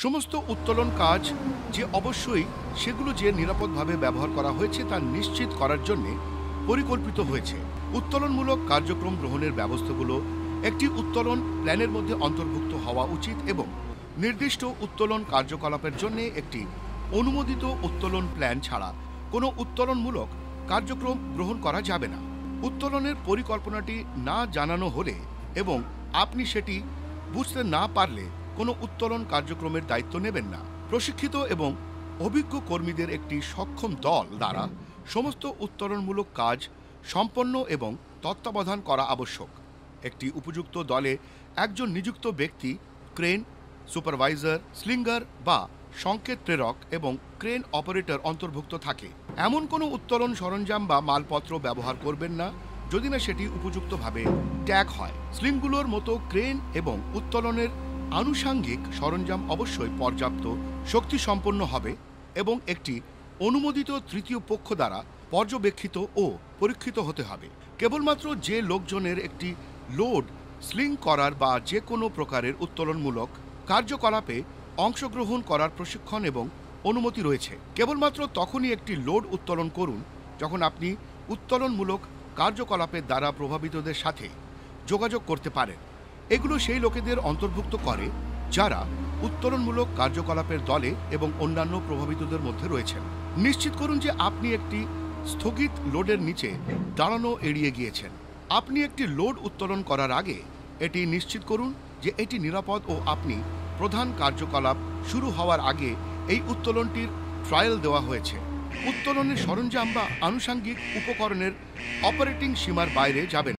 সমস্ত উত্তোলন কাজ যে অবশ্যই সেগুলো যে নিরাপদভাবে ব্যবহার করা হয়েছে তা নিশ্চিত করার জন্য পরিকল্পিত হয়েছে। উত্তোলনমূলক কার্যক্রম গ্রহণের ব্যবস্থাগুলো একটি উত্তোলন প্ল্যানের মধ্যে অন্তর্ভুক্ত হওয়া উচিত এবং নির্দিষ্ট উত্তোলন কার্যকলাপের জন্য একটি অনুমোদিত উত্তোলন প্ল্যান ছাড়া কোনো উত্তোলনমূলক কার্যক্রম গ্রহণ করা যাবে না। উত্তোলনের পরিকল্পনাটি না জানানো হলে এবং আপনি সেটি বুঝতে না পারলে কোনো উত্তোলন কার্যক্রমের দায়িত্ব নেবেন না। প্রশিক্ষিত এবং অভিজ্ঞ কর্মীদের একটি সক্ষম দল দ্বারা সমস্ত উত্তোলনমূলক কাজ সম্পন্ন এবং তত্ত্বাবধান করা আবশ্যক। একটি উপযুক্ত দলে একজন নিযুক্ত ব্যক্তি, ক্রেন সুপারভাইজার, স্লিঙ্গার বা সংকেত প্রেরক এবং ক্রেন অপারেটর অন্তর্ভুক্ত থাকে। এমন কোনো উত্তোলন সরঞ্জাম বা মালপত্র ব্যবহার করবেন না যদি না সেটি উপযুক্তভাবে ট্যাগ হয়। স্লিংগুলোর মতো ক্রেন এবং উত্তোলনের আনুষাঙ্গিক সরঞ্জাম অবশ্যই পর্যাপ্ত শক্তিসম্পন্ন হবে এবং একটি অনুমোদিত তৃতীয় পক্ষ দ্বারা পর্যবেক্ষিত ও পরীক্ষিত হতে হবে। কেবলমাত্র যে লোকজনের একটি লোড স্লিং করার বা যে কোনো প্রকারের উত্তোলনমূলক কার্যকলাপে অংশগ্রহণ করার প্রশিক্ষণ এবং অনুমতি রয়েছে, কেবলমাত্র তখনই একটি লোড উত্তোলন করুন যখন আপনি উত্তোলনমূলক কার্যকলাপের দ্বারা প্রভাবিতদের সাথে যোগাযোগ করতে পারেন। এগুলো সেই লোকেদের অন্তর্ভুক্ত করে যারা উত্তোলনমূলক কার্যকলাপের দলে এবং অন্যান্য প্রভাবিতদের মধ্যে রয়েছেন। নিশ্চিত করুন যে আপনি একটি স্থগিত লোডের নিচে দাঁড়ানো এড়িয়ে গিয়েছেন। আপনি একটি লোড উত্তোলন করার আগে এটি নিশ্চিত করুন যে এটি নিরাপদ ও আপনি প্রধান কার্যকলাপ শুরু হওয়ার আগে এই উত্তোলনটির ট্রায়াল দেওয়া হয়েছে। উত্তোলনের সরঞ্জাম বা আনুষাঙ্গিক উপকরণের অপারেটিং সীমার বাইরে যাবেন।